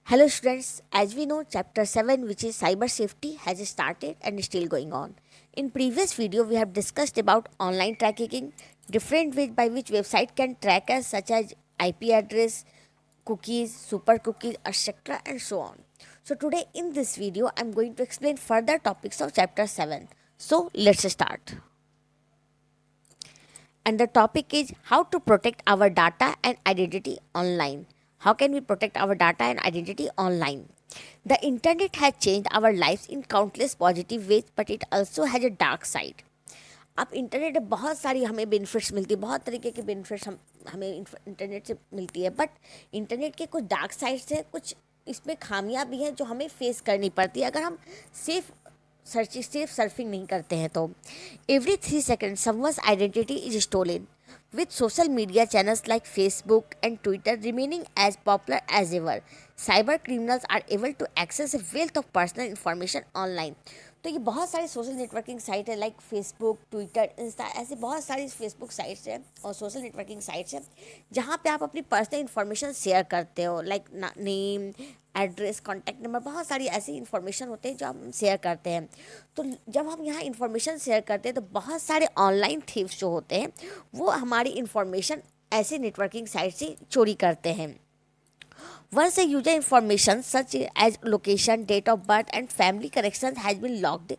Hello students, as we know chapter 7 which is cyber safety has started and is still going on. In previous video we have discussed about online tracking, different ways by which website can track us such as IP address, cookies, super cookies, etc. and so on. So today in this video I am going to explain further topics of chapter 7. So let's start. And the topic is how to protect our data and identity online. How can we protect our data and identity online? The internet has changed our lives in countless positive ways, but it also has a dark side. अब internet में बहुत सारी हमें benefits मिलती है, बहुत तरीके के बेनिफिट्स हमें इंटरनेट से मिलती है, बट इंटरनेट के कुछ डार्क साइड्स हैं, कुछ इसमें खामियां भी हैं जो हमें फेस करनी पड़ती है अगर हम सेफ सेफ सर्फिंग नहीं करते हैं तो. Every 3 seconds someone's identity is stolen, with social media channels like Facebook and Twitter remaining as popular as ever. Cyber criminals are able to access a wealth of personal information online. तो ये बहुत सारी social networking site है like Facebook, Twitter, Insta, ऐसे बहुत सारी Facebook sites हैं और सोशल नेटवर्किंग साइट्स हैं जहाँ पे आप अपनी पर्सनल इन्फॉर्मेशन शेयर करते हो like name, address, contact number, बहुत सारी ऐसी इन्फॉर्मेशन होते हैं जो हम शेयर करते हैं. तो जब हम यहाँ इन्फॉर्मेशन शेयर करते हैं तो बहुत सारे ऑनलाइन थीव्स जो होते हैं वो हमारी इन्फॉर्मेशन ऐसे नेटवर्किंग साइट से चोरी करते हैं. Once a user information such as location, date of birth, and family connections has been logged,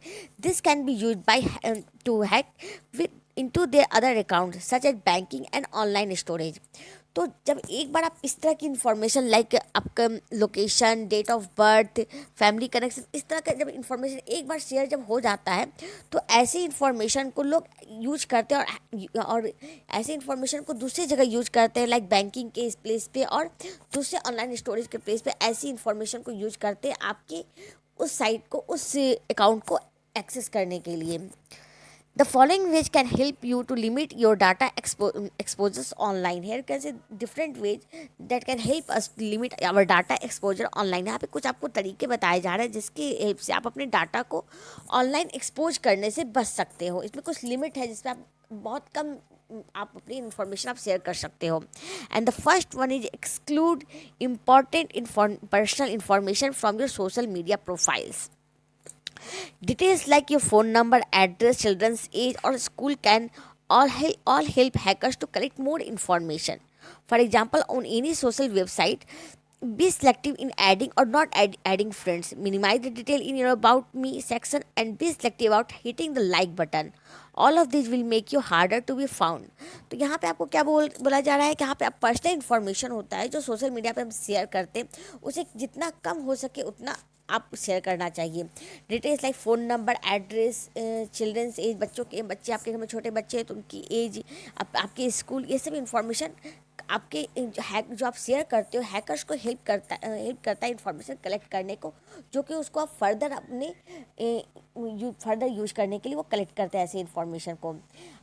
this can be used by to hack into their other accounts such as banking and online storage. तो जब एक बार आप इस तरह की information like आपका location, date of birth, family connection, इस तरह का जब इन्फॉर्मेशन एक बार शेयर जब हो जाता है तो ऐसी इन्फॉर्मेशन को लोग यूज करते हैं और ऐसी इन्फॉर्मेशन को दूसरी जगह यूज करते हैं लाइक बैंकिंग के इस प्लेस पे और दूसरे ऑनलाइन स्टोरेज के प्लेस पे ऐसी इन्फॉर्मेशन को यूज करते हैं आपके उस साइट को, उस अकाउंट को एक्सेस करने के लिए. The following ways can help you to limit your data exposures online. Here can say different ways that can help us limit our data exposure online. यहाँ पे कुछ आपको तरीके बताए जा रहे हैं जिसकी हेल्प से आप अपने डाटा को ऑनलाइन एक्सपोज करने से बच सकते हो. इसमें कुछ लिमिट है जिसमें आप बहुत कम आप अपनी इन्फॉर्मेशन आप शेयर कर सकते हो. And the first one is exclude important personal information from your social media profiles. Details like your phone number, address, children's age, or school can all help hackers to collect more information. For example, on any social website, be selective in adding or not adding friends. Minimize the detail in your About Me section and be selective about hitting the like button. All of these will make you harder to be found. तो यहाँ पे आपको क्या बोला जा रहा है कि यहाँ पे आप पर्सनल इन्फॉर्मेशन होता है जो सोशल मीडिया पे हम शेयर करते हैं उसे जितना कम हो सके उतना आप शेयर करना चाहिए. Details like phone number, address, children's age, बच्चे आपके घर में छोटे बच्चे हैं तो उनकी एज, आपके स्कूल, ये सब इंफॉर्मेशन आपके जो आप शेयर करते हो हैकर्स को हेल्प करता है इन्फॉर्मेशन कलेक्ट करने को, जो कि उसको आप फर्दर अपने फर्दर यूज करने के लिए वो कलेक्ट करते हैं ऐसे इन्फॉर्मेशन को.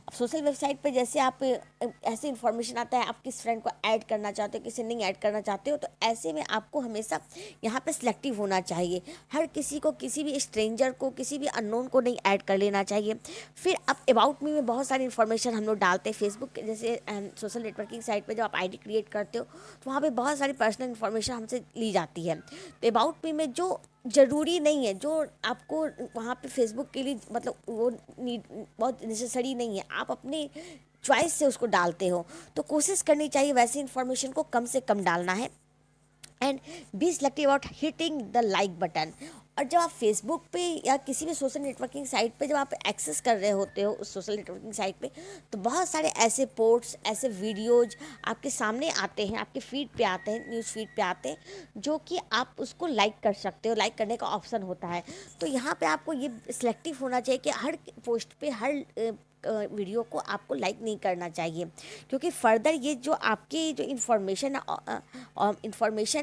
अब सोशल वेबसाइट पे जैसे आप ऐसे इन्फॉर्मेशन आता है आप किस फ्रेंड को ऐड करना चाहते हो, किसी नहीं ऐड करना चाहते हो, तो ऐसे में आपको हमेशा यहाँ पे सिलेक्टिव होना चाहिए. हर किसी को, किसी भी स्ट्रेंजर को, किसी भी अननोन को नहीं ऐड कर लेना चाहिए. फिर अब अबाउट मी में बहुत सारी इन्फॉर्मेशन हम लोग डालते हैं. फेसबुक जैसे सोशल नेटवर्किंग साइट पे जब आप आईडी क्रिएट करते हो तो वहाँ पे बहुत सारी पर्सनल इन्फॉर्मेशन हमसे ली जाती है. तो अबाउट मी में जो ज़रूरी नहीं है, जो आपको वहाँ पे फेसबुक के लिए मतलब वो नीड बहुत नेसेसरी नहीं है, आप अपने चॉइस से उसको डालते हो, तो कोशिश करनी चाहिए वैसी इन्फॉर्मेशन को कम से कम डालना है. And be selective about hitting the like button. और जब आप फेसबुक पे या किसी भी सोशल नेटवर्किंग साइट पे जब आप एक्सेस कर रहे होते हो उस सोशल नेटवर्किंग साइट पे, तो बहुत सारे ऐसे पोस्ट्स, ऐसे वीडियोज आपके सामने आते हैं, आपके फीड पे आते हैं, न्यूज़ फीड पे आते हैं, जो कि आप उसको लाइक कर सकते हो. लाइक करने का ऑप्शन होता है. तो यहाँ पे आपको ये सिलेक्टिव होना चाहिए कि हर पोस्ट पे, हर वीडियो को आपको लाइक नहीं करना चाहिए, क्योंकि फर्दर ये जो आपकी जो इन्फॉर्मेशन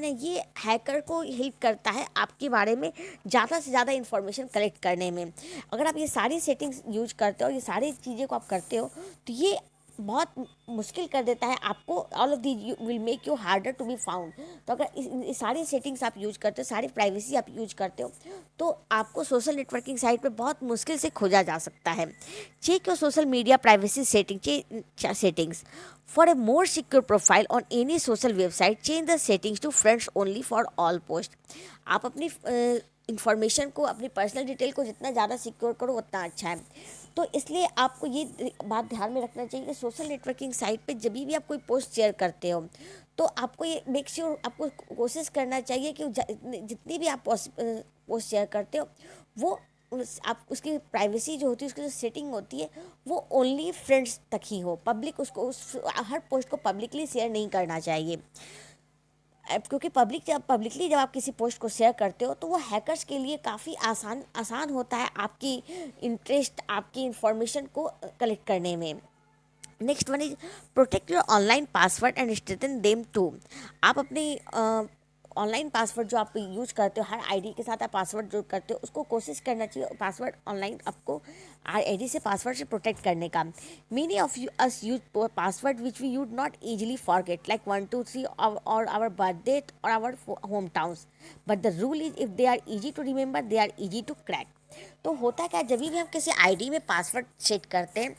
है ये हैकर को हेल्प करता है आपके बारे में ज़्यादा से ज़्यादा इन्फॉर्मेशन कलेक्ट करने में. अगर आप ये सारी सेटिंग्स यूज करते हो, ये सारी चीज़ें को आप करते हो, तो ये बहुत मुश्किल कर देता है आपको। All of the will make you harder to be found. तो अगर इस सारी सेटिंग्स आप यूज करते हो, सारी प्राइवेसी आप यूज करते हो, तो आपको सोशल नेटवर्किंग साइट पे बहुत मुश्किल से खोजा जा सकता है। Check your social media privacy settings for a more secure profile on any social website. Change the settings to friends only for all post. आप अपनी इंफॉर्मेशन को, अपनी पर्सनल डिटेल को जितना ज़्यादा सिक्योर करो उतना अच्छा है। तो इसलिए आपको ये बात ध्यान में रखना चाहिए कि सोशल नेटवर्किंग साइट पे जब भी आप कोई पोस्ट शेयर करते हो, तो आपको ये मेक श्योर, आपको कोशिश करना चाहिए कि जितनी भी आप पोस्ट शेयर करते हो, वो आप उसकी प्राइवेसी जो होती है, उसकी जो सेटिंग होती है, वो ओनली फ्रेंड्स तक ही हो। पब्लिक उसको हर पोस्ट को पब्लिकली शेयर नहीं करना चाहिए। क्योंकि पब्लिकली जब आप किसी पोस्ट को शेयर करते हो, तो वो हैकर्स के लिए काफ़ी आसान होता है आपकी इंटरेस्ट, आपकी इंफॉर्मेशन को कलेक्ट करने में। Next one is protect your online password and strengthen them too. आप अपनी ऑनलाइन पासवर्ड जो आप यूज करते हो, हर आईडी के साथ आप पासवर्ड जो करते हो, उसको कोशिश करना चाहिए पासवर्ड ऑनलाइन आपको आईडी से, पासवर्ड से प्रोटेक्ट करने का। Many of you us use password which we would not easily forget, like 1 2 3 और आवर बर्थ डेट और our home towns, but the rule is if they are easy to remember they are easy to crack. तो होता क्या, जब भी हम किसी ID में पासवर्ड सेट करते हैं,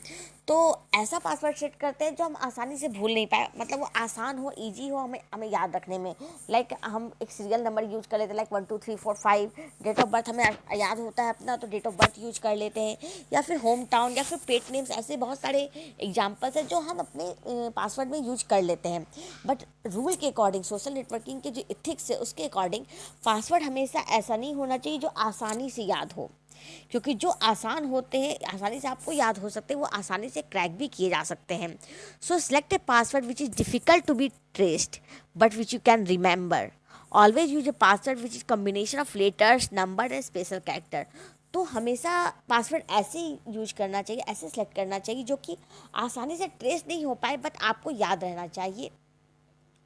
तो ऐसा पासवर्ड सेट करते हैं जो हम आसानी से भूल नहीं पाए, मतलब वो आसान हो, इजी हो हमें हमें याद रखने में। लाइक हम एक सीरियल नंबर यूज कर लेते हैं, लाइक 1 2 3 4 5। डेट ऑफ बर्थ हमें याद होता है अपना, तो डेट ऑफ बर्थ यूज कर लेते हैं, या फिर होम टाउन, या फिर पेट नेम्स। ऐसे बहुत सारे एग्जाम्पल्स हैं जो हम अपने पासवर्ड में यूज कर लेते हैं। बट रूल के अकॉर्डिंग, सोशल नेटवर्किंग के जो इथिक्स है उसके अकॉर्डिंग, पासवर्ड हमेशा ऐसा नहीं होना चाहिए जो आसानी से याद हो। क्योंकि जो आसान होते हैं, आसानी से आपको याद हो सकते हैं, वो आसानी से क्रैक भी किए जा सकते हैं। So select a password which is difficult to be traced but which you can remember. Always use a password which is combination of letters, number and special character. तो हमेशा पासवर्ड ऐसे ही यूज करना चाहिए, ऐसे सेलेक्ट करना चाहिए जो कि आसानी से ट्रेस नहीं हो पाए, बट आपको याद रहना चाहिए।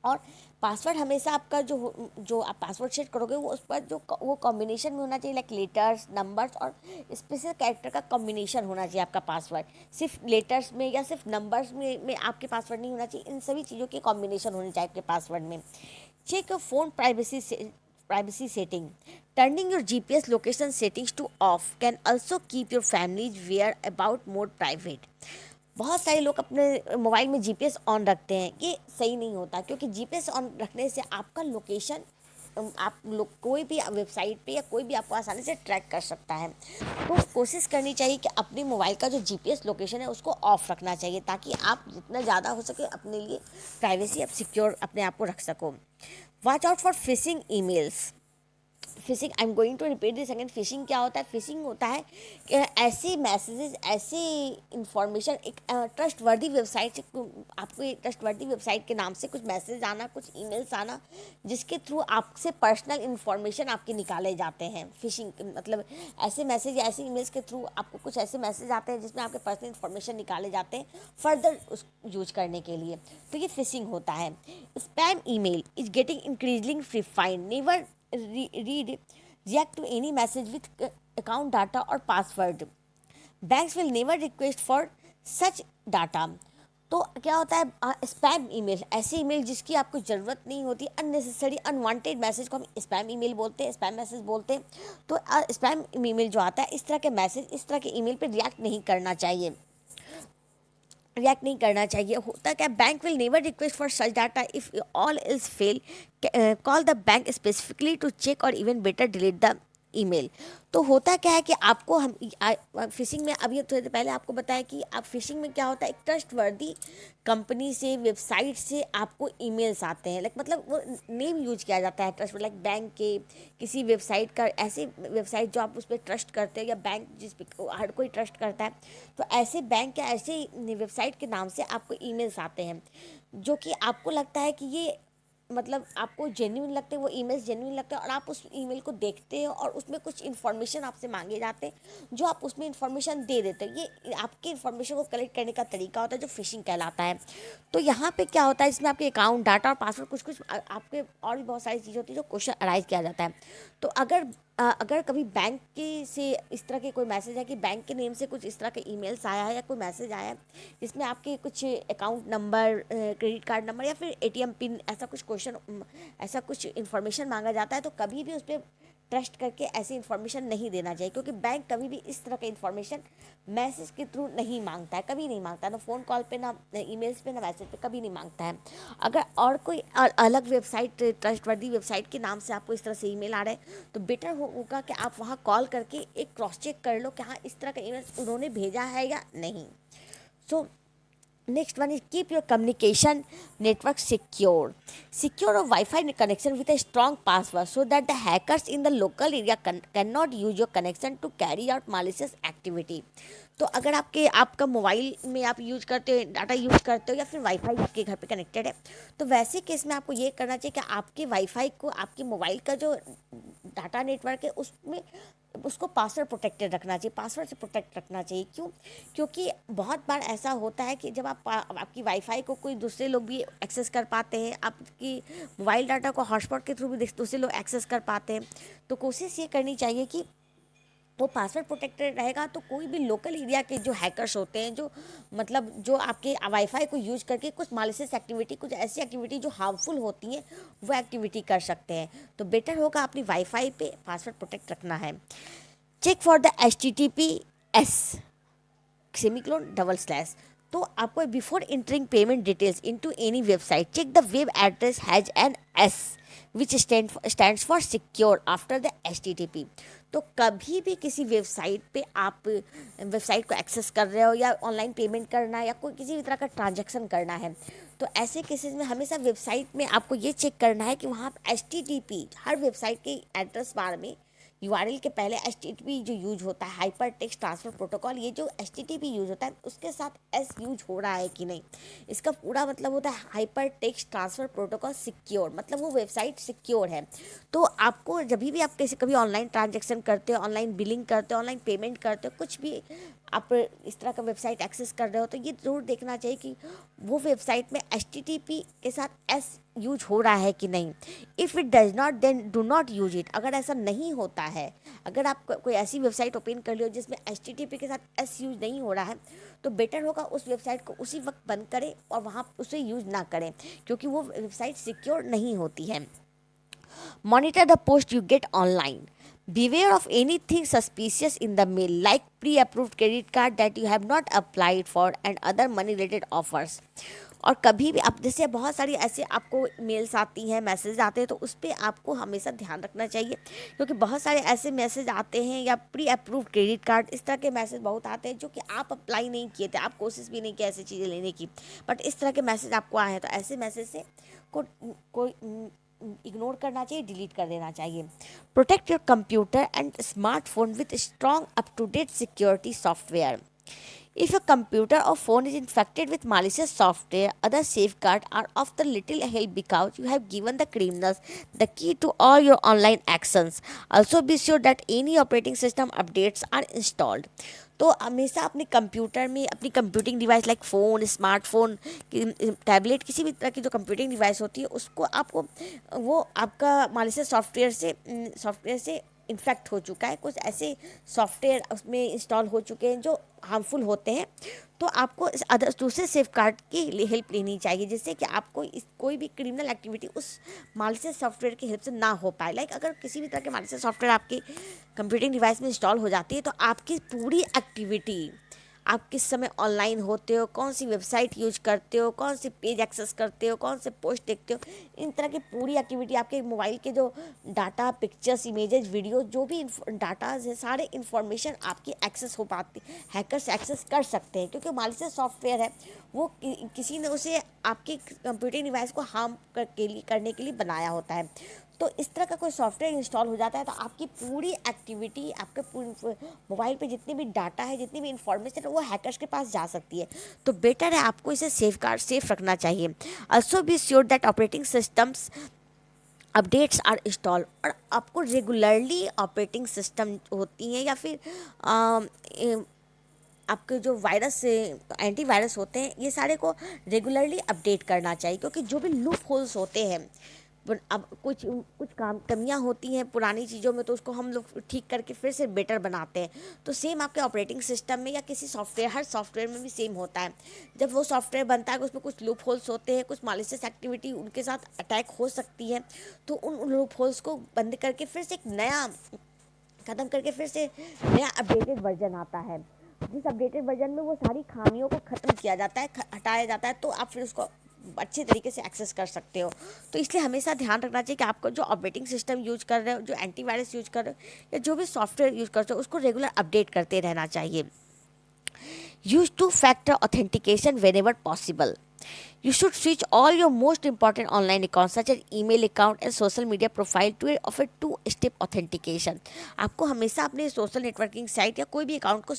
और पासवर्ड हमेशा आपका जो आप पासवर्ड सेट करोगे, वो उस पर जो वो कॉम्बिनेशन में होना चाहिए, लाइक लेटर्स, नंबर्स और स्पेशल कैरेक्टर का कॉम्बिनेशन होना चाहिए आपका पासवर्ड। सिर्फ लेटर्स में या सिर्फ नंबर्स में आपके पासवर्ड नहीं होना चाहिए, इन सभी चीज़ों की कॉम्बिनेशन होनी चाहिए आपके पासवर्ड में। Check your phone privacy setting. Turning your GPS location settings to off can also keep your families whereabouts more private. बहुत सारे लोग अपने मोबाइल में जीपीएस ऑन रखते हैं, ये सही नहीं होता, क्योंकि जीपीएस ऑन रखने से आपका लोकेशन, आप लोग कोई भी वेबसाइट पे या कोई भी आपको आसानी से ट्रैक कर सकता है। तो कोशिश करनी चाहिए कि अपने मोबाइल का जो जीपीएस लोकेशन है उसको ऑफ रखना चाहिए, ताकि आप जितना ज़्यादा हो सके अपने लिए प्राइवेसी, आप सिक्योर अपने आप को रख सको। Watch out for phishing emails. Phishing, I am going to repeat this again. Phishing क्या होता है? फिशिंग होता है कि ऐसे मैसेजेस, ऐसे इंफॉर्मेशन, एक ट्रस्ट वर्दी वेबसाइट से आपको एक ट्रस्ट वर्दी वेबसाइट के नाम से कुछ मैसेज आना, कुछ ईमेल्स आना, जिसके थ्रू आपसे पर्सनल इंफॉर्मेशन आपके निकाले जाते हैं। फिशिंग मतलब ऐसे मैसेज या ऐसे ईमेल्स के थ्रू आपको कुछ ऐसे मैसेज आते हैं जिसमें आपके पर्सनल इंफॉर्मेशन निकाले जाते हैं फर्दर उस यूज करने के लिए। तो ये फिशिंग होता है। Spam email is getting increasing refined. Never react to any message with account data or password. Banks will never request for such data. तो क्या होता है, स्पैम ईमेल, ऐसे ईमेल जिसकी आपको ज़रूरत नहीं होती, अननेसेसरी अनवांटेड मैसेज को हम स्पैम ईमेल बोलते हैं, स्पैम मैसेज बोलते हैं। तो स्पैम ईमेल जो आता है, इस तरह के मैसेज, इस तरह के ईमेल पे रिएक्ट नहीं करना चाहिए, रिएक्ट नहीं करना चाहिए। होता क्या, bank will never request for such data if all is fail. Call the bank specifically to check और even better delete the email. तो होता क्या है कि आपको हम फिशिंग में, अभी थोड़ी देर पहले आपको बताया कि आप फिशिंग में क्या होता है, एक ट्रस्टवर्दी कंपनी से, वेबसाइट से आपको ईमेल्स आते हैं, लाइक मतलब वो नेम यूज किया जाता है ट्रस्ट, लाइक बैंक के किसी वेबसाइट का, ऐसे वेबसाइट जो आप उस पर ट्रस्ट करते हो, या बैंक जिस पे हर कोई ट्रस्ट करता है, तो ऐसे बैंक या ऐसे वेबसाइट के नाम से आपको ईमेल्स आते हैं, जो कि आपको लगता है कि ये मतलब आपको जेन्युइन लगते हैं, वो ईमेल्स जेन्युइन लगते हैं, और आप उस ईमेल को देखते हो और उसमें कुछ इन्फॉर्मेशन आपसे मांगे जाते हैं, जो आप उसमें इन्फॉर्मेशन दे देते हो। ये आपकी इन्फॉर्मेशन को कलेक्ट करने का तरीका होता है, जो फिशिंग कहलाता है। तो यहाँ पे क्या होता है, इसमें आपके अकाउंट डाटा और पासवर्ड, कुछ कुछ आपके और भी बहुत सारी चीज़ें होती है जो क्वेश्चन अराइज किया जाता है। तो अगर अगर कभी बैंक के से इस तरह के कोई मैसेज है कि बैंक के नेम से कुछ इस तरह के ईमेल्स आया है या कोई मैसेज आया है जिसमें आपके कुछ account number, credit card number या फिर एटीएम पिन, ऐसा कुछ क्वेश्चन, ऐसा कुछ इन्फॉर्मेशन मांगा जाता है, तो कभी भी उस पर ट्रस्ट करके ऐसी इन्फॉर्मेशन नहीं देना चाहिए, क्योंकि बैंक कभी भी इस तरह का इन्फॉर्मेशन मैसेज के थ्रू नहीं मांगता है, कभी नहीं मांगता, ना फ़ोन कॉल पे, ना ईमेल्स पे, ना मैसेज पे, कभी नहीं मांगता है। अगर और कोई अलग वेबसाइट, ट्रस्टवर्दी वेबसाइट के नाम से आपको इस तरह से ईमेल आ रहा है, तो बेटर होगा कि आप वहाँ कॉल करके एक क्रॉस चेक कर लो कि हाँ इस तरह का ईमेल उन्होंने भेजा है या नहीं। सो next one is keep your communication network secure. Secure a Wi-Fi connection with a strong password so that the hackers in the local area cannot use your connection to carry out malicious activity. तो अगर आपका mobile में आप use करते हो, data use करते हो या फिर वाईफाई आपके घर पे कनेक्टेड है, तो वैसे केस में आपको ये करना चाहिए कि आपके वाईफाई को, आपके मोबाइल का जो डाटा नेटवर्क है उसमें उसको पासवर्ड प्रोटेक्टेड रखना चाहिए, पासवर्ड से प्रोटेक्ट रखना चाहिए। क्यों? क्योंकि बहुत बार ऐसा होता है कि जब आपकी वाईफाई को कोई दूसरे लोग भी एक्सेस कर पाते हैं, आपकी मोबाइल डाटा को हॉटस्पॉट के थ्रू भी दूसरे लोग एक्सेस कर पाते हैं, तो कोशिश ये करनी चाहिए कि वो पासवर्ड प्रोटेक्टेड रहेगा, तो कोई भी लोकल एरिया के जो हैकर्स होते हैं, जो मतलब जो आपके वाईफाई को यूज करके कुछ मालिशियस एक्टिविटी, कुछ ऐसी एक्टिविटी जो हार्मफुल होती हैं, वो एक्टिविटी कर सकते हैं। तो बेटर होगा अपनी वाईफाई पे पासवर्ड प्रोटेक्ट रखना है। Check for the HTTPS semicolon double slash. तो आपको before entering payment details into any website, check the web address has an S which stands for secure after the HTTP। तो कभी भी किसी website पे आप वेबसाइट को एक्सेस कर रहे हो या ऑनलाइन पेमेंट करना है या कोई किसी भी तरह का ट्रांजैक्शन करना है, तो ऐसे केसेस में हमेशा वेबसाइट में आपको ये चेक करना है कि वहाँ HTTP, हर वेबसाइट के एड्रेस बार में URL के पहले HTTP जो यूज होता है, हाइपर टेक्स्ट ट्रांसफर प्रोटोकॉल, ये जो HTTP यूज होता है उसके साथ S यूज हो रहा है कि नहीं। इसका पूरा मतलब होता है hyper text transfer protocol secure, मतलब वो वेबसाइट सिक्योर है। तो आपको जब भी आप कैसे कभी ऑनलाइन ट्रांजेक्शन करते हो, ऑनलाइन बिलिंग करते हो, ऑनलाइन पेमेंट करते हो, कुछ भी आप इस तरह का वेबसाइट एक्सेस कर रहे हो, तो ये ज़रूर देखना चाहिए कि वो वेबसाइट में HTTP के साथ S यूज हो रहा है कि नहीं। If it does not then do not use it. अगर ऐसा नहीं होता है, अगर आप कोई ऐसी वेबसाइट ओपन कर लो जिसमें HTTP के साथ S यूज नहीं हो रहा है, तो बेटर होगा उस वेबसाइट को उसी वक्त बंद करें और वहाँ उसे यूज ना करें, क्योंकि वो वेबसाइट सिक्योर नहीं होती है। Monitor the post you get online. Beware of anything suspicious in the mail, like pre-approved credit card that you have not applied for and other money-related offers. और कभी भी आप जैसे बहुत सारी ऐसे आपको मेल्स आती हैं, मैसेज आते हैं, तो उस पर आपको हमेशा ध्यान रखना चाहिए, क्योंकि बहुत सारे ऐसे मैसेज आते हैं या प्री अप्रूव्ड क्रेडिट कार्ड, इस तरह के मैसेज बहुत आते हैं जो कि आप अप्लाई नहीं किए थे, आप कोशिश भी नहीं की ऐसी चीज़ें लेने की, बट इस तरह के मैसेज आपको आए हैं, तो ऐसे मैसेज से कोई इग्नोर करना चाहिए, डिलीट कर देना चाहिए। Protect your computer and smartphone with strong up to date security software. If your computer or phone is infected with malicious software, other safeguards are of the little help because you have given the criminals the key to all your online actions. Also, be sure that any operating system updates are installed. तो हमेशा अपने computer में, अपनी computing device like phone, smartphone, tablet, किसी भी तरह की जो कंप्यूटिंग डिवाइस होती है उसको आपको, वो आपका मालिशियस सॉफ्टवेयर से इन्फेक्ट हो चुका है, कुछ ऐसे सॉफ्टवेयर उसमें इंस्टॉल हो चुके हैं जो हार्मफुल होते हैं, तो आपको इस अदर दूसरे सेफ गार्ड की हेल्प लेनी चाहिए, जिससे कि आपको कोई भी क्रिमिनल एक्टिविटी उस मालिशियस सॉफ्टवेयर की हेल्प से ना हो पाए। लाइक अगर किसी भी तरह के मालिशियस सॉफ्टवेयर आपकी कंप्यूटिंग डिवाइस में इंस्टॉल हो जाती है, तो आपकी पूरी एक्टिविटी, आप किस समय ऑनलाइन होते हो, कौन सी वेबसाइट यूज करते हो, कौन से पेज एक्सेस करते हो, कौन से पोस्ट देखते हो, इन तरह की पूरी एक्टिविटी, आपके मोबाइल के जो डाटा, पिक्चर्स, इमेजेस, वीडियो, जो भी डाटाज है, सारे इन्फॉर्मेशन आपकी एक्सेस हो पाती, हैकर्स एक्सेस कर सकते हैं, क्योंकि मालिशियस सॉफ्टवेयर है, वो किसी ने उसे आपकी कंप्यूटर डिवाइस को हार्म करने के लिए बनाया होता है। तो इस तरह का कोई सॉफ्टवेयर इंस्टॉल हो जाता है, तो आपकी पूरी एक्टिविटी, आपके पूरी मोबाइल पे जितनी भी डाटा है, जितनी भी इंफॉर्मेशन है, वो हैकर्स के पास जा सकती है। तो बेटर है आपको इसे सेफ रखना चाहिए। Also be sure that operating systems updates are install. और आपको रेगुलरली ऑपरेटिंग सिस्टम होती हैं या फिर आपके जो वायरस, एंटीवायरस होते हैं, ये सारे को रेगुलरली अपडेट करना चाहिए, क्योंकि जो भी लूप होल्स होते हैं अब कुछ कुछ काम कमियां होती हैं पुरानी चीज़ों में, तो उसको हम लोग ठीक करके फिर से बेटर बनाते हैं। तो सेम आपके ऑपरेटिंग सिस्टम में या किसी सॉफ्टवेयर, हर सॉफ्टवेयर में भी सेम होता है। जब वो सॉफ्टवेयर बनता है उसमें कुछ लूप होल्स होते हैं, कुछ मालिशियस एक्टिविटी उनके साथ अटैक हो सकती है, तो उन लूप होल्स को बंद करके फिर से एक नया ख़त्म करके फिर से नया अपडेटेड वर्जन आता है। जिस अपडेटेड वर्जन में वो सारी खामियों को ख़त्म किया जाता है, हटाया जाता है, तो आप फिर उसको अच्छे तरीके से एक्सेस कर सकते हो। तो इसलिए हमेशा ध्यान रखना चाहिए कि आपको जो ऑपरेटिंग सिस्टम यूज कर रहे हो, जो एंटीवायरस यूज कर रहे हो, या जो भी सॉफ्टवेयर यूज करते हो, उसको रेगुलर अपडेट करते रहना चाहिए। Use two factor authentication when ever possible. You should switch all your most important online accounts such as email account and social media profile to offer two-step authentication। आपको हमेशा अपने social networking site या कोई भी account को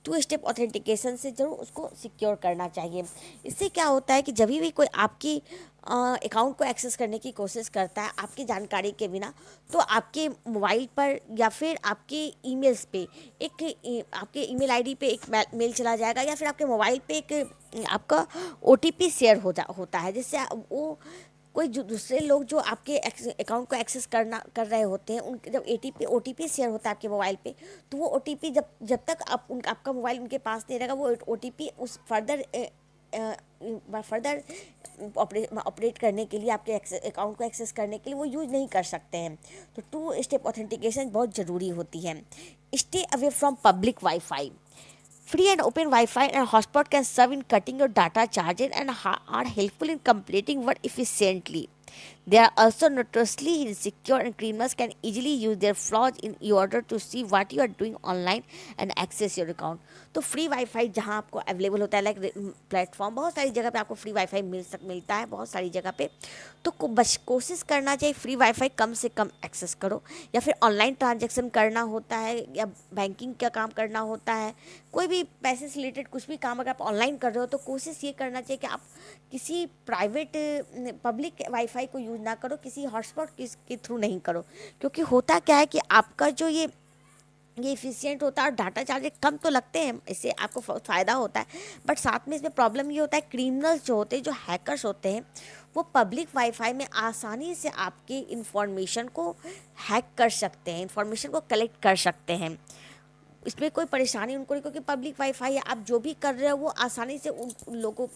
to step authentication से जरूर उसको सिक्योर करना चाहिए। इससे क्या होता है कि जब भी कोई आपकी अकाउंट को एक्सेस करने की कोशिश करता है आपकी जानकारी के बिना, तो आपके मोबाइल पर या फिर आपके ईमेल्स पे आपके ईमेल आईडी पे एक मेल चला जाएगा, या फिर आपके मोबाइल पे एक आपका ओटीपी शेयर होता है, जिससे वो कोई जो दूसरे लोग जो आपके अकाउंट को एक्सेस कर रहे होते हैं, उनके जब ओटीपी शेयर होता है आपके मोबाइल पे, तो वो ओटीपी जब जब तक आपका मोबाइल उनके पास नहीं रहेगा, वो ओटीपी उस फर्दर ऑपरेट करने के लिए, आपके अकाउंट को एक्सेस करने के लिए वो यूज़ नहीं कर सकते हैं। तो टू स्टेप ऑथेंटिकेशन बहुत ज़रूरी होती है। Stay away from public wifi. Free and open Wi-Fi and hotspot can serve in cutting your data charges and are helpful in completing work efficiently. They are also notoriously insecure and criminals can easily use their flaws in order to see what you are doing online and access your account। तो free wifi जहाँ आपको available होता है, like platform, बहुत सारी जगह पे आपको फ्री वाईफाई मिलता है बहुत सारी जगह पे। तो बस कोशिश करना चाहिए फ्री वाईफाई कम से कम एक्सेस करो, या फिर ऑनलाइन ट्रांजेक्शन करना होता है या बैंकिंग का काम करना होता है, कोई भी पैसे से रिलेटेड कुछ भी काम अगर आप ऑनलाइन कर रहे हो, तो कोशिश ये करना चाहिए कि आप किसी प्राइवेट पब्लिक वाईफाई को यूज़ ना करो, किसी हॉटस्पॉट के थ्रू नहीं करो। क्योंकि होता क्या है कि आपका जो ये इफ़िशियंट होता है और डाटा चार्जेस कम तो लगते हैं, इससे आपको फ़ायदा होता है, बट साथ में इसमें प्रॉब्लम ये होता है, क्रिमिनल्स जो होते हैं, जो हैकर्स होते हैं, वो पब्लिक वाईफाई में आसानी से आपके इंफॉर्मेशन को हैक कर सकते हैं, इंफॉर्मेशन को कलेक्ट कर सकते हैं। इसमें कोई परेशानी उनको नहीं, क्योंकि पब्लिक वाईफाई है, आप जो भी कर रहे हो वो आसानी से उन लोगों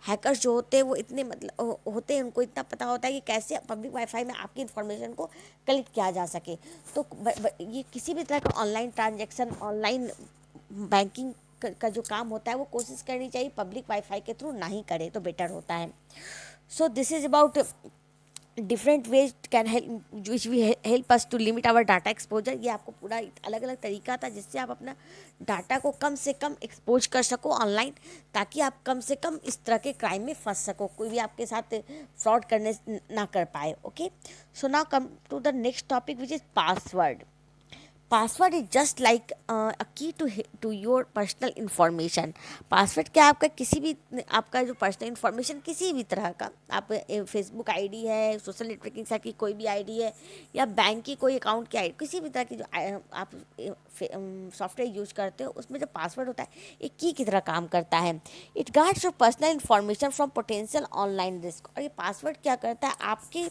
हैकर्स जो होते हैं वो इतने मतलब होते हैं, उनको इतना पता होता है कि कैसे पब्लिक वाईफाई में आपकी इन्फॉर्मेशन को कलेक्ट किया जा सके। तो ये किसी भी तरह का ऑनलाइन ट्रांजेक्शन, ऑनलाइन बैंकिंग का जो काम होता है, वो कोशिश करनी चाहिए पब्लिक वाईफाई के थ्रू ना ही करें तो बेटर होता है। So this is about different ways can help which we help us to limit our data exposure. ये आपको पूरा अलग अलग तरीका था जिससे आप अपना डाटा को कम से कम एक्सपोज कर सको ऑनलाइन, ताकि आप कम से कम इस तरह के क्राइम में फंस सको, कोई भी आपके साथ फ्रॉड करने ना कर पाए। Okay, so now come to the next topic which is password. Password is just like a key to your personal information. Password क्या, आपका किसी भी आपका जो पर्सनल इंफॉर्मेशन किसी भी तरह का, आप फेसबुक आईडी है, सोशल नेटवर्किंग साइट की कोई भी आईडी है, या बैंक की कोई अकाउंट की आईडी, किसी भी तरह की जो आप सॉफ्टवेयर यूज करते हो, उसमें जो पासवर्ड होता है एक की तरह काम करता है। It guards your personal information from potential online risk. और ये पासवर्ड क्या करता है, आपके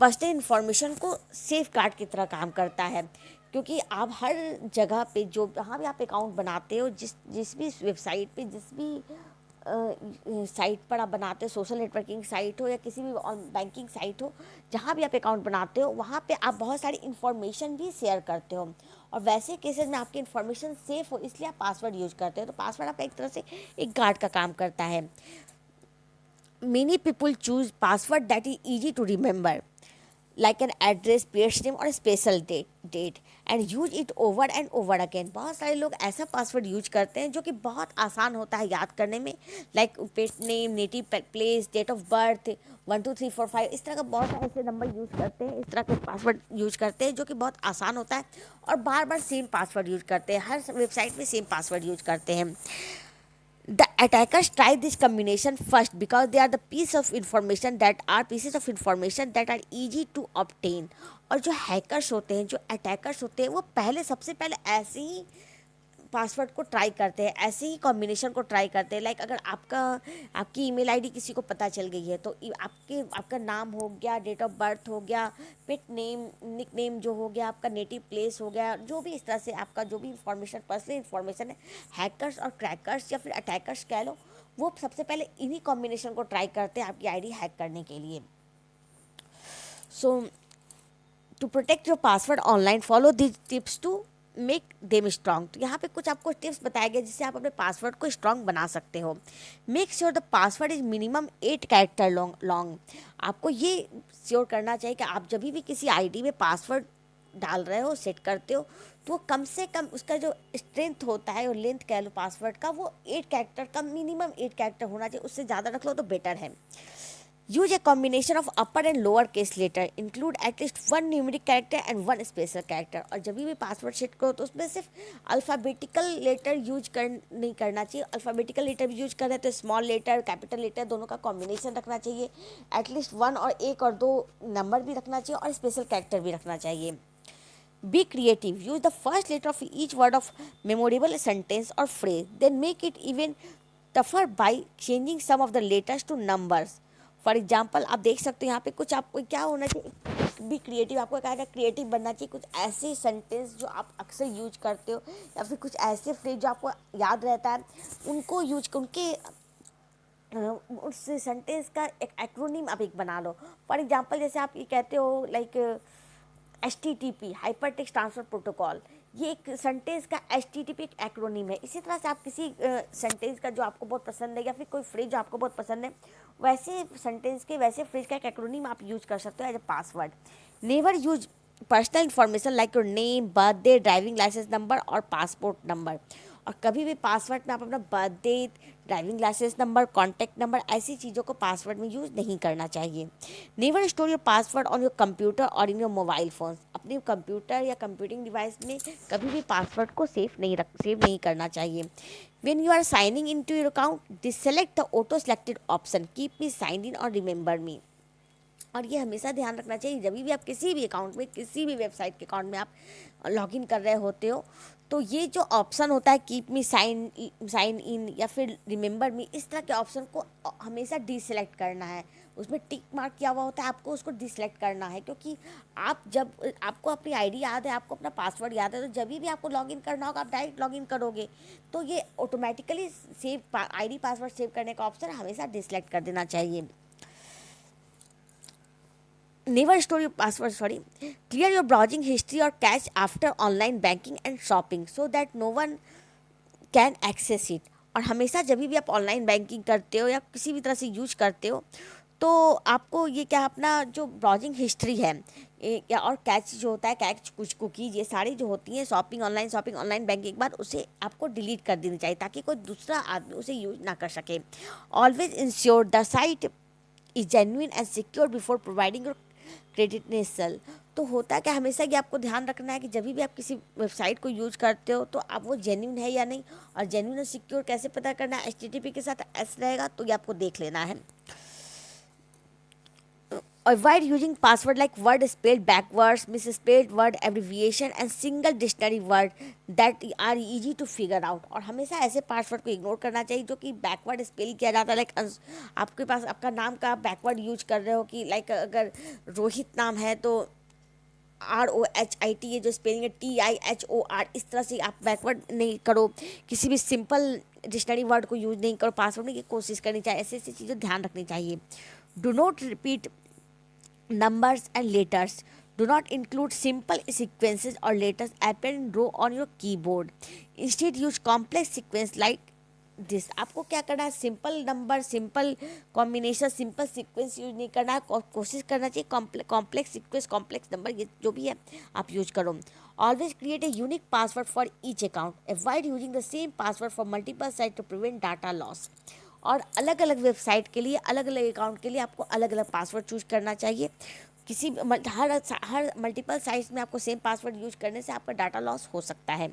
पर्सनल इंफॉर्मेशन को सेफ गार्ड की तरह काम करता है। क्योंकि आप हर जगह पे जो जहाँ भी आप अकाउंट बनाते हो, जिस भी वेबसाइट पे, जिस भी साइट पर आप बनाते हो, सोशल नेटवर्किंग साइट हो या किसी भी बैंकिंग साइट हो, जहाँ भी आप अकाउंट बनाते हो, वहाँ पे आप बहुत सारी इन्फॉर्मेशन भी शेयर करते हो, और वैसे केसेस में आपकी इन्फॉर्मेशन सेफ हो, इसलिए आप पासवर्ड यूज करते हो। तो पासवर्ड आपका एक तरह से एक गार्ड का काम करता है। Many people choose password that is easy to remember, like an address, pets name और special date and use it over and over again. बहुत सारे लोग ऐसा पासवर्ड यूज करते हैं जो कि बहुत आसान होता है याद करने में, like pet name, native place, date of birth, 1 2 3 4 5, इस तरह का बहुत सारे ऐसे नंबर यूज करते हैं, इस तरह के पासवर्ड यूज करते हैं जो कि बहुत आसान होता है, और बार बार सेम पासवर्ड यूज करते हैं, हर वेबसाइट में सेम पासवर्ड यूज करते हैं। The attackers try this combination first because they are pieces of information that are easy to obtain। और जो हैकर्स होते हैं, जो अटैकर्स होते हैं, वो सबसे पहले ऐसे ही पासवर्ड को ट्राई करते हैं, ऐसे ही कॉम्बिनेशन को ट्राई करते हैं। लाइक अगर आपकी ईमेल आईडी किसी को पता चल गई है, तो आपका नाम हो गया, डेट ऑफ बर्थ हो गया, पेट नेम, निक नेम जो हो गया, आपका नेटिव प्लेस हो गया, जो भी इस तरह से आपका जो भी इंफॉर्मेशन, पर्सनल इंफॉर्मेशन है, हैकर्स और क्रैकर्स या फिर अटैकर्स कह लो, वो सबसे पहले इन्हीं कॉम्बिनेशन को ट्राई करते हैं आपकी आईडी हैक करने के लिए। So to protect your password online, follow this tips to make them strong. तो यहाँ पे कुछ आपको टिप्स बताए गए जिससे आप अपने पासवर्ड को स्ट्रॉन्ग बना सकते हो। Make sure the password is minimum 8 character long. आपको ये श्योर करना चाहिए कि आप जब भी किसी आईडी में पासवर्ड डाल रहे हो, सेट करते हो, तो वो कम से कम उसका जो स्ट्रेंथ होता है और लेंथ कह लो पासवर्ड का, वो 8 कैरेक्टर का, मिनिमम 8 कैरेक्टर होना चाहिए। उससे ज़्यादा रख लो तो बेटर है। Use a combination of upper and lower case letter. Include at least one numeric character and one special character. और जब भी पासवर्ड सेट करो तो उसमें सिर्फ अल्फ़ाबेटिकल लेटर नहीं करना चाहिए। अल्फ़ाबेटिकल लेटर भी यूज कर रहे हैं तो स्मॉल लेटर, कैपिटल लेटर दोनों का कॉम्बिनेशन रखना चाहिए। एटलीस्ट 1 और 1 और 2 नंबर भी रखना चाहिए और स्पेशल कैरेक्टर भी रखना चाहिए। Be creative. Use the first letter of each word of memorable sentence or phrase. Then make it even tougher by changing some of the letters to numbers. For example आप देख सकते हो यहाँ पे कुछ आपको क्या होना चाहिए, बी क्रिएटिव। आपको क्या क्रिएटिव बनना चाहिए। कुछ ऐसे सेंटेंस जो आप अक्सर यूज करते हो या फिर कुछ ऐसे फ्रेज जो आपको याद रहता है, उनको यूज उनके उस सेंटेंस का एक एक्रोनिम आप एक बना लो। फॉर एग्जाम्पल जैसे आप ये कहते हो like HTTP, hyper text transfer protocol, ये एक सेंटेंस का HTTP एक एक्रोनिम है। इसी तरह से आप किसी सेंटेंस का जो आपको बहुत पसंद है या फिर कोई फ्रेज जो आपको बहुत पसंद है, वैसे सेंटेंस के वैसे फ्रेज का एक एक्रोनिम आप यूज कर सकते हो as a password. Never use personal information like your name, birthday, driving licence number और पासपोर्ट नंबर। और कभी भी पासवर्ड में आप अपना birthday, driving licence number, contact number, ऐसी चीज़ों को पासवर्ड में यूज़ नहीं करना चाहिए। Never store your password on your computer और इन योर मोबाइल फोन। अपने कंप्यूटर या कंप्यूटिंग डिवाइस में कभी भी पासवर्ड को सेव नहीं करना चाहिए। When you are signing into your account, select the auto selected option, keep me signed in or remember me। और ये हमेशा ध्यान रखना चाहिए जब भी आप किसी भी अकाउंट में, किसी भी वेबसाइट के अकाउंट में आप लॉगिन कर रहे होते हो, तो ये जो ऑप्शन होता है कीप मी साइन इन या फिर रिमेंबर मी, इस तरह के ऑप्शन को हमेशा डिसेलेक्ट करना है। उसमें टिक मार्क किया हुआ होता है, आपको उसको डिसेलेक्ट करना है। क्योंकि आप जब आपको अपनी आईडी याद है, आपको अपना पासवर्ड याद है, तो जब भी आपको लॉगिन करना होगा आप डायरेक्ट लॉगिन करोगे, तो ये automatically save ID password save करने का ऑप्शन हमेशा डिसेलेक्ट कर देना चाहिए। Never store your password, clear your browsing history or cache after online banking and shopping so that no one can access it। और हमेशा जब भी आप ऑनलाइन बैंकिंग करते हो या किसी भी तरह से यूज करते हो, तो आपको ये क्या अपना जो ब्राउजिंग हिस्ट्री है या और कैच जो होता है, कैच कुछ कुकीज, ये सारी जो होती हैं शॉपिंग, ऑनलाइन बैंकिंग के बाद उसे आपको डिलीट कर देनी चाहिए ताकि कोई दूसरा आदमी उसे यूज ना कर सके। Always ensure the site is genuine and secure before providing your credential. तो होता क्या, हमेशा ये आपको ध्यान रखना है कि जब भी आप किसी वेबसाइट को यूज करते हो तो आप वो जेन्युइन है या नहीं, और जेन्युइन और सिक्योर कैसे पता करना है, HTTP के साथ S रहेगा तो ये आपको देख लेना है। Avoid using password like word spelled backwards, misspelled word, abbreviation and single dictionary word that are easy to figure out। और हमेशा ऐसे पासवर्ड को इग्नोर करना चाहिए जो कि बैकवर्ड स्पेल किया जाता है। लाइक आपके पास आपका नाम का बैकवर्ड यूज कर रहे हो कि लाइक अगर रोहित नाम है तो ROHIT, ये जो स्पेलिंग है TIHOR, इस तरह से आप बैकवर्ड नहीं करो। किसी भी सिंपल डिक्शनरी वर्ड को यूज नहीं करो पासवर्ड में, की कोशिश करनी चाहिए। ऐसी ऐसी चीज़ें ध्यान रखनी चाहिए। Do not repeat numbers and letters. Do not include simple sequences or letters appear in row on your keyboard. Instead use complex sequence like this। आपको क्या करना है, simple number, simple combination, simple sequence use नहीं करना है। कोशिश करना चाहिए कॉम्प्लेक्स सीक्वेंस, कॉम्प्लेक्स नंबर, ये जो भी है आप यूज करो। Always create a unique password for each account. Avoid using the same password for multiple site to prevent data loss. और अलग अलग वेबसाइट के लिए, अलग अलग अकाउंट के लिए आपको अलग अलग पासवर्ड चूज करना चाहिए। किसी हर मल्टीपल साइट्स में आपको सेम पासवर्ड यूज करने से आपका डाटा लॉस हो सकता है।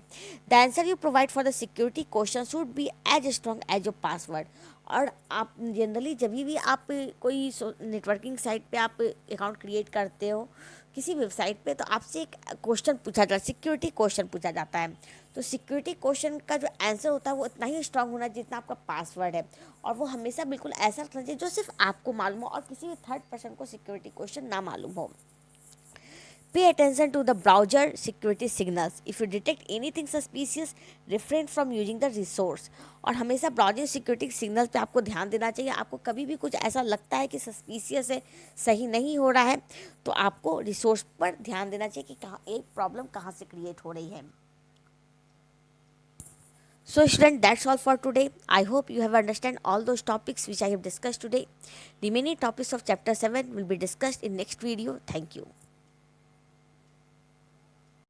The answer you provide for the security question should be as strong as your password. और आप जनरली जब भी आप कोई नेटवर्किंग साइट पे आप अकाउंट क्रिएट करते हो किसी वेबसाइट पे तो आपसे एक क्वेश्चन पूछा जाता है, सिक्योरिटी क्वेश्चन पूछा जाता है। तो सिक्योरिटी क्वेश्चन का जो आंसर होता है वो इतना ही स्ट्रांग होना चाहिए जितना आपका पासवर्ड है, और वो हमेशा बिल्कुल ऐसा रखना चाहिए जो सिर्फ आपको मालूम हो और किसी भी थर्ड पर्सन को सिक्योरिटी क्वेश्चन ना मालूम हो। Pay attention to the browser security signals. If you detect anything suspicious, refrain from using the resource. और हमेशा ब्राउजिंग सिक्योरिटी सिग्नल पे आपको ध्यान देना चाहिए। आपको कभी भी कुछ ऐसा लगता है कि सस्पिशियस है, सही नहीं हो रहा है, तो आपको रिसोर्स पर ध्यान देना चाहिए कि कहाँ एक प्रॉब्लम कहाँ से क्रिएट हो रही है। So student, that's all for today. I hope you have understand all those topics which I have discussed today. Remaining topics of chapter 7 will be discussed in next video. Thank you.